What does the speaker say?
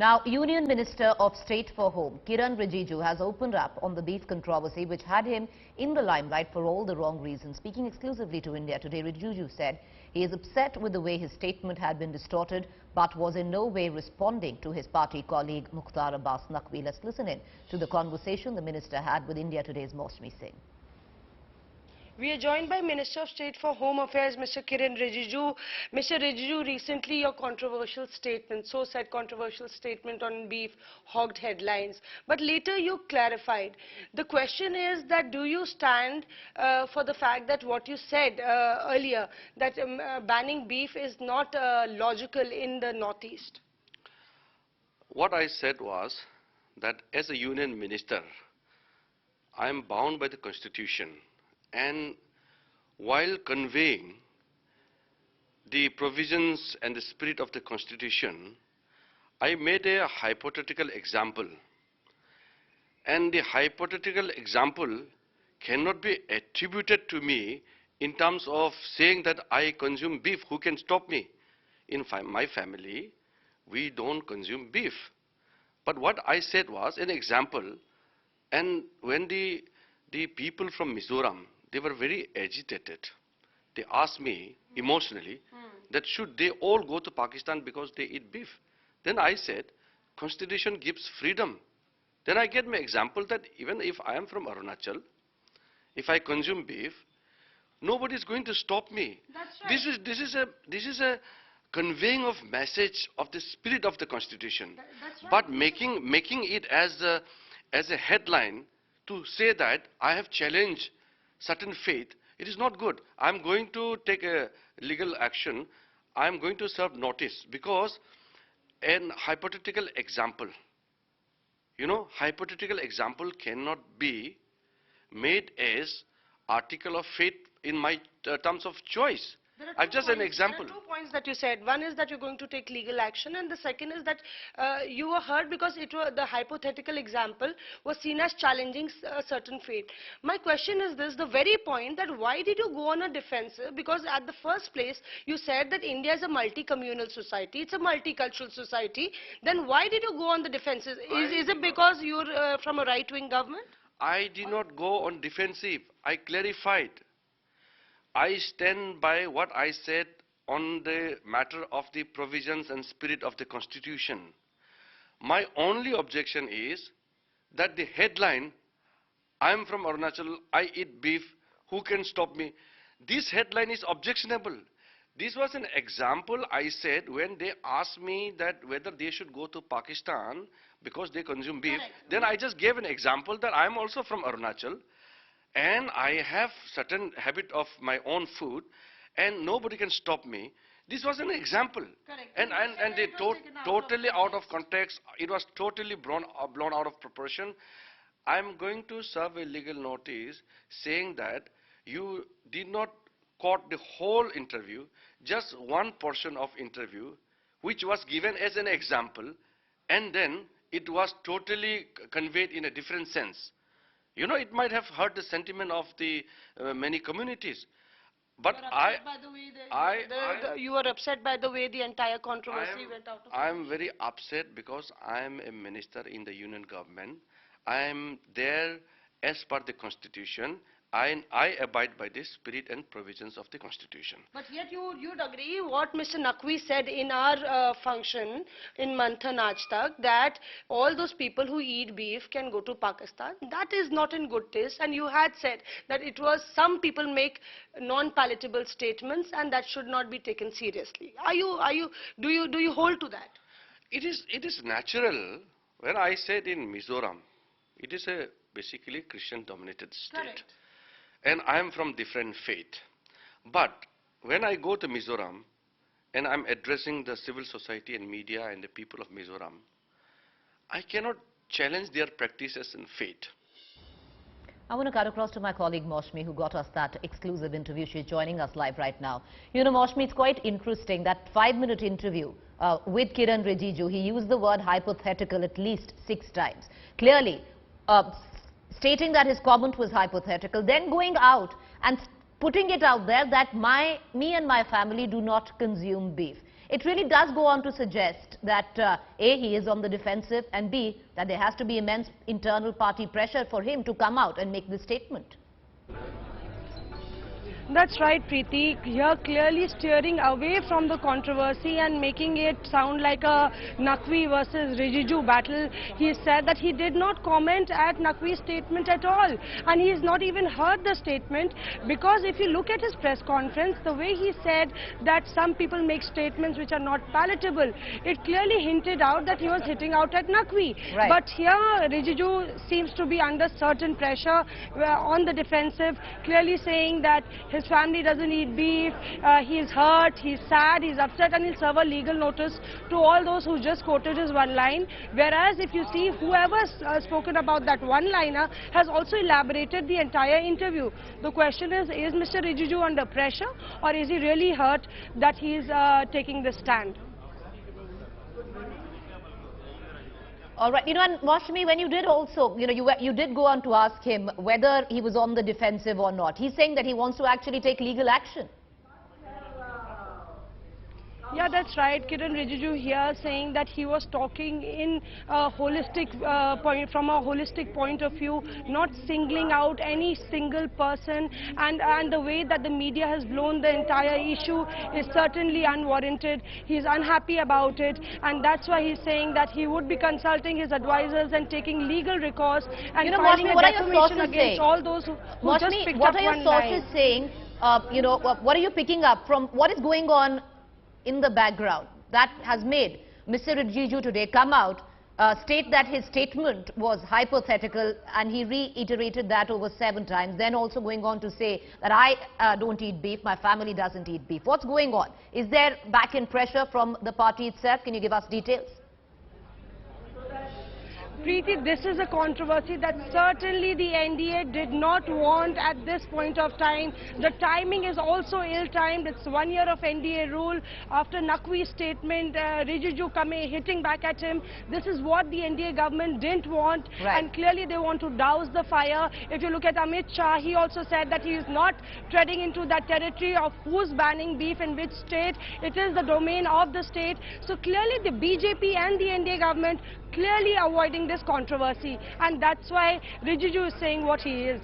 Now, Union Minister of State for Home, Kiren Rijiju, has opened up on the beef controversy which had him in the limelight for all the wrong reasons. Speaking exclusively to India Today, Rijiju said he is upset with the way his statement had been distorted, but was in no way responding to his party colleague Mukhtar Abbas Naqvi. Let's listen in to the conversation the minister had with India Today's Mosmi Singh. We are joined by Minister of State for Home Affairs, Mr. Kiren Rijiju. Mr. Rijiju, recently your controversial statement, so said controversial statement on beef hogged headlines. But later you clarified. The question is that do you stand for the fact that what you said earlier, that banning beef is not logical in the Northeast? What I said was that as a union minister, I am bound by the Constitution. And while conveying the provisions and the spirit of the Constitution, I made a hypothetical example. And the hypothetical example cannot be attributed to me in terms of saying that I consume beef. Who can stop me? In my family, we don't consume beef. But what I said was an example. And when the people from Mizoram, they were very agitated. They asked me emotionally that should they all go to Pakistan because they eat beef. Then I said, Constitution gives freedom. Then I get my example that even if I am from Arunachal, if I consume beef, nobody is going to stop me. That's right. This is a conveying of message of the spirit of the Constitution. That's right. But making it as a headline to say that I have challenged certain faith, it is not good. I am going to take a legal action. I am going to serve notice because an hypothetical example, hypothetical example cannot be made as article of faith in my terms of choice. I've just an example. There are 2 points that you said. One is that you're going to take legal action, and the second is that you were heard because the hypothetical example was seen as challenging a certain faith. My question is this, the very point that why did you go on a defensive? Because at the first place, you said that India is a multi-communal society, it's a multicultural society. Then why did you go on the defensive? Is it because you're from a right-wing government? I did not go on defensive. I clarified. I stand by what I said on the matter of the provisions and spirit of the Constitution. My only objection is that the headline, I am from Arunachal, I eat beef, who can stop me? This headline is objectionable. This was an example I said when they asked me that whether they should go to Pakistan because they consume beef. Correct. Then I just gave an example that I am also from Arunachal. And I have certain habit of my own food, and nobody can stop me. This was an example. Correct. And they totally out of context. It was totally blown out of proportion. I am going to serve a legal notice saying that you did not quote the whole interview, just one portion of interview, which was given as an example, and then it was totally conveyed in a different sense. It might have hurt the sentiment of the many communities. But you were upset by the way the entire controversy went out of I am very upset because I am a minister in the union government. I am there as per the Constitution. I abide by the spirit and provisions of the Constitution. But yet you'd agree what Mr. Naqvi said in our function in Manthan Aaj Tak, that all those people who eat beef can go to Pakistan. That is not in good taste, and you had said that it was some people make non-palatable statements and that should not be taken seriously. Do you hold to that? It is natural. When I said in Mizoram, it is a basically Christian-dominated state. Correct. And I am from different faith. But when I go to Mizoram and I'm addressing the civil society and media and the people of Mizoram, I cannot challenge their practices and faith. I want to cut across to my colleague Mosmi, who got us that exclusive interview. She's joining us live right now. Mosmi, it's quite interesting, that 5-minute interview with Kiren Rijiju, he used the word hypothetical at least 6 times. Clearly, stating that his comment was hypothetical, then going out and putting it out there that me and my family do not consume beef. it really does go on to suggest that A, he is on the defensive, and B, that there has to be immense internal party pressure for him to come out and make this statement. That's right, Preeti. Here clearly steering away from the controversy and making it sound like a Naqvi versus Rijiju battle. He said that he did not comment at Naqvi's statement at all, and he has not even heard the statement, because if you look at his press conference, the way he said that some people make statements which are not palatable, it clearly hinted out that he was hitting out at Naqvi. Right. But here Rijiju seems to be under certain pressure, on the defensive, clearly saying that his family doesn't eat beef, he's hurt, he's sad, he's upset, and he'll serve a legal notice to all those who just quoted his one line. Whereas if you see, whoever's spoken about that one-liner has also elaborated the entire interview. The question is Mr. Rijiju under pressure, or is he really hurt that he's taking this stand? All right, and Moushami, when you did also, you did go on to ask him whether he was on the defensive or not. He's saying that he wants to actually take legal action. Yeah, that's right. Kiren Rijiju here saying that he was talking in a holistic from a holistic point of view, not singling out any single person, and the way that the media has blown the entire issue is certainly unwarranted. He's unhappy about it, and that's why he's saying that he would be consulting his advisors and taking legal recourse and filing a defamation against all those who just picked up one line. What are your sources saying? What are you picking up from what is going on in the background that has made Mr. Rijiju today come out, state that his statement was hypothetical, and he reiterated that over 7 times, then also going on to say that I don't eat beef, my family doesn't eat beef. What's going on? Is there back-end pressure from the party itself? Can you give us details? Preeti, this is a controversy that certainly the NDA did not want at this point of time. The timing is also ill-timed. It's 1 year of NDA rule. After Naqvi's statement, Rijiju hitting back at him. This is what the NDA government didn't want. Right. And clearly they want to douse the fire. If you look at Amit Shah, he also said that he is not treading into that territory of who's banning beef in which state. It is the domain of the state. So clearly the BJP and the NDA government clearly avoiding this controversy, and that's why Rijiju is saying what he is.